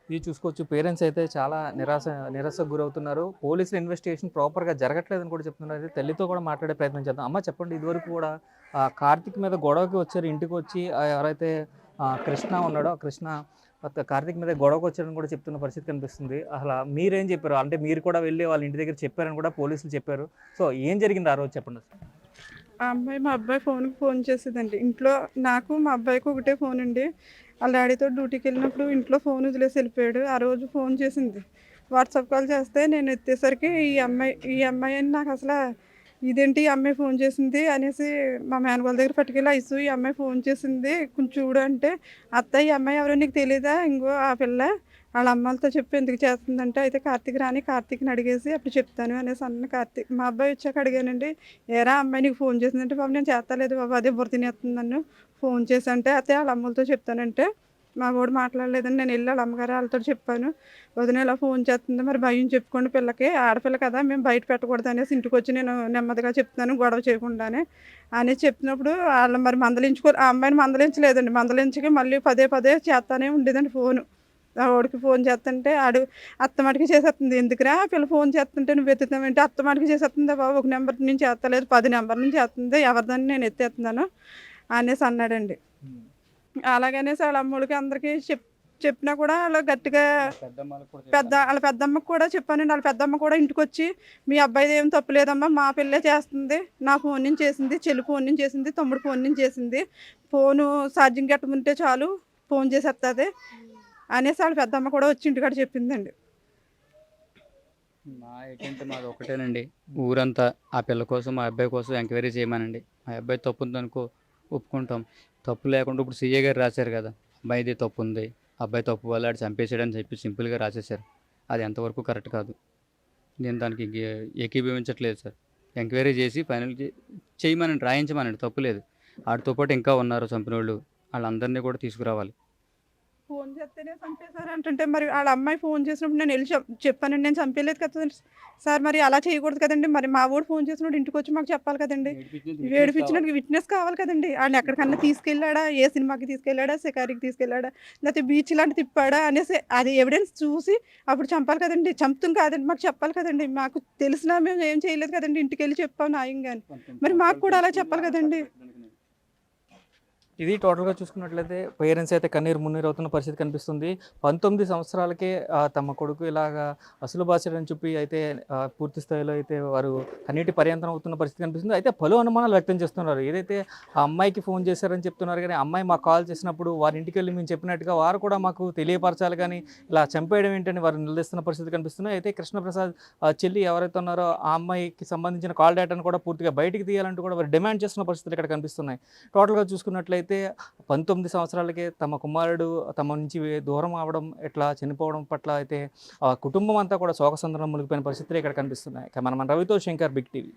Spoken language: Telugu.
ఇది చూసుకోవచ్చు. పేరెంట్స్ అయితే చాలా నిరాశకు గురవుతున్నారు. పోలీసుల ఇన్వెస్టిగేషన్ ప్రాపర్‌గా జరగట్లేదని కూడా చెప్తున్నారు. అయితే తల్లితో కూడా మాట్లాడే ప్రయత్నం చేద్దాం. అమ్మ చెప్పండి, ఇదివరకు కూడా కార్తీక్ మీద గొడవకి వచ్చారు. ఇంటికొచ్చి ఎవరైతే కృష్ణ ఉన్నాడో, ఆ కృష్ణ కార్తీక్ మీద గొడవకొచ్చారని కూడా చెప్తున్న పరిస్థితి కనిపిస్తుంది. అసల మీరేం చెప్పారు? అంటే మీరు కూడా వెళ్లి వాళ్ళ ఇంటి దగ్గర చెప్పారని కూడా పోలీసులు చెప్పారు. సో ఏం జరిగింది ఆ రోజు చెప్పండి అసలు? ఆ అమ్మాయి మా అబ్బాయి ఫోన్‌కి ఫోన్ చేసేదండి. ఇంట్లో నాకు, మా అబ్బాయికి ఒకటే ఫోనండి. ఆళ్ళ డ్యాడీతో డ్యూటీకెళ్ళినప్పుడు ఇంట్లో ఫోన్ వదిలేసి ఎళ్ళిపోయాడు. ఆ రోజు ఫోన్ చేసింది. వాట్సాప్ కాల్ చేస్తే నేను ఎత్తేసరికి ఈ అమ్మాయి అని నాకసల ఇదేంటి ఈ అమ్మాయి ఫోన్ చేసింది అనేసి మా మేనగోళ్ళ దగ్గర పట్టుకెళ్ళి ఐసు ఈ అమ్మాయి ఫోన్ చేసింది కొంచెం చూడు అంటే, "అత్త ఈ అమ్మాయి ఎవరో నీకు తెలీదా? ఇంగో ఆ పిల్ల ఆళ్ళ అమ్మోళ్ళతో చెప్పు ఎందుకు చేస్తుందంటే, అయితే కార్తీక్ రాని కార్తీక్‌ని అడిగేసి అప్పుడు చెప్తాను" అనేసి అన్నాను. మా అబ్బాయి వచ్చాక అడిగానండి. "ఏరా అమ్మాయి నీకు ఫోన్ చేసిందంటే" "బాబు నేను చేత్తలేదు బాబు అదే బుర్ర తినేత్తుంది నన్ను. ఫోన్ చేసంటే" "అత్తయ్య ఆళ్ళ అమ్మోళ్ళతో చెప్తానంటే" మా వోడు మాట్లాడలేదని నేనెళ్ళి ఆళ్ళ అమ్మగారు ఆళ్ళతోటి చెప్పాను. "వదిన ఇలా ఫోన్ చేత్తంది మరి భయం చెప్పుకోండి పిల్లకి. ఆడపిల్ల కదా! మేము బయట పెట్టకూడదు అనేసి ఇంటికొచ్చి నేను నెమ్మదిగా చెప్తున్నాను గొడవ చేయకుండానే" అని చెప్పినప్పుడు ఆళ్ళు మరి ఆ అమ్మాయిని మందలించలేదండి. మందలించక మళ్ళీ పదే పదే చేత్తానే ఉండేదండి ఫోను. ఆ వోడికి ఫోన్ చేత్తంటే అత్త మటికి చేసేత్తంది. "ఎందుకురా ఆ పిల్ల ఫోన్ చేత్తుంటే నువ్వు ఎత్తుతావేంటి? అత్త మటికి చేసేత్తందా బాబు ఒక నెంబర్ నుంచి చేత్తలేదు 10 నంబర్ల నుంచి చేత్తంది. ఎవరిదని నేను ఎత్తేత్తన్నాను" అనేసి అన్నాడండి. హ్మ్. అలాగనేసి ఆళ్ళ అమ్మోళ్ళకి అందరికి చెప్పినా కూడా ఆళ్ళు గట్టిగా పెద్దమ్మలకు కూడా చెప్పారా? ఆళ్ళ పెద్దమ్మకి కూడా చెప్పానండి. ఆళ్ళ పెద్దమ్మ కూడా ఇంటికొచ్చి, "మీ అబ్బాయిదేం తప్పు లేదమ్మా. మా పిల్లే చేస్తుంది. నా ఫోన్ నుంచి చేసింది. చెల్లి ఫోన్ నుంచి చేసింది. తమ్ముడు ఫోన్ నుంచి చేసింది. ఫోను ఛార్జింగ్ ఎట్టమంటే చాలు ఫోన్ చేసేత్తది" అనేసి ఆళ్ళ పెద్దమ్మ కూడా వచ్చి ఇంటికాడ చెప్పిందండి. మా ఏటంటే మాది ఒకటేనండి. ఊరంతా ఆ పిల్ల కోసం, మా అబ్బాయి కోసం ఎంక్వైరీ చేయమనండి. మా అబ్బాయి తప్పుందనుకో ఒప్పుకుంటాం. తప్పు లేకుండా ఇప్పుడు సీఏ గారు రాశారు కదా! అబ్బాయిది తప్పుంది. అబ్బాయి తప్పు వల్ల ఆడు చంపేసాడని చెప్పి సింపుల్‌గా రాసేశారు. అది ఎంతవరకు కరెక్ట్ కాదు. నేను దానికి ఏకీభవించట్లేదు సార్. ఎంక్వైరీ చేసి ఫైనల్ చేయమనండి, రాయించమనండి తప్పులేదు. ఆడితో పాటు ఇంకా ఉన్నారు చంపినోళ్ళు. ఆళ్ళందరిని కూడా తీసుకురావాలి. ఫోన్ చేత్తేనే చంపేశారంటుంటే మరి ఆళ్ళ అమ్మాయి ఫోన్ చేసినప్పుడు నేనెళ్ళి చెప్పానండి. నేను చంపేయలేదు కదా సార్ మరి అలా చేయకూడదు కదండీ! మరి మా వోడు ఫోన్ చేసినప్పుడు ఇంటికొచ్చి మాకు చెప్పాలి కదండీ! ఏడిపించినట్టుగా విట్‌నెస్ కావాలి కదండీ! ఆడినెక్కడికన్నా తీసుకెళ్ళాడా? ఏ సినిమాకి తీసుకెళ్ళాడా? షికారికి తీసుకెళ్ళాడా? లేతే బీచ్ లాంటి తిప్పాడా? అనేసి అది ఎవిడెన్స్ చూసి అప్పుడు చంపాలి కదండీ! చంపుతాం కాదండి మాకు చెప్పాలి కదండీ! మాకు తెలిసినా మేము ఏం చేయలేదు కదండీ! ఇంటికెళ్ళి చెప్పాం న్యాయంగాని. మరి మాకు కూడా అలా చెప్పాలి కదండీ! ఇది టోటల్‌గా చూసుకున్నట్లయితే పేరెంట్స్ అయితే కన్నీరు మున్నీరు అవుతున్న పరిస్థితి కనిపిస్తుంది. 19 సంవత్సరాలకే తమ కొడుకు ఇలాగా అసలు బాసాడని చెప్పి అయితే పూర్తి స్థాయిలో అయితే వారు కన్నీటి పర్యంతం అవుతున్న పరిస్థితి కనిపిస్తుంది. అయితే పలు అనుమానాలు వ్యక్తం చేస్తున్నారు. ఏదైతే ఆ అమ్మాయికి ఫోన్ చేశారని చెప్తున్నారు గానీ, అమ్మాయి మాకు కాల్ చేసినప్పుడు వారి ఇంటికెళ్ళి మేము చెప్పినట్టుగా వారు కూడా మాకు తెలియపరచాలి గానీ, ఇలా చంపేయడం ఏంటని వారు నిలదీస్తున్న పరిస్థితి కనిపిస్తుంది. అయితే కృష్ణప్రసాద్ చెల్లి ఎవరైతే ఉన్నారో ఆ అమ్మాయికి సంబంధించిన కాల్ డేటాను కూడా పూర్తిగా బయటికి తీయాలంటూ కూడా వారు డిమాండ్ చేస్తున్న పరిస్థితులు ఇక్కడ కనిపిస్తున్నాయి. టోటల్‌గా చూసుకున్నట్లయితే 19 సంవత్సరాలకే తమ కుమారుడు తమ నుంచి దూరం అవ్వడం, ఇట్లా చనిపోవడం పట్ల అయితే కుటుంబం అంతా కూడా శోకసంద్రంలో మునిగిపోయిన పరిస్థితులే ఇక్కడ కనిపిస్తున్నాయి. కెమెరామన్ రవితో శంకర్, బిగ్ టీవీ.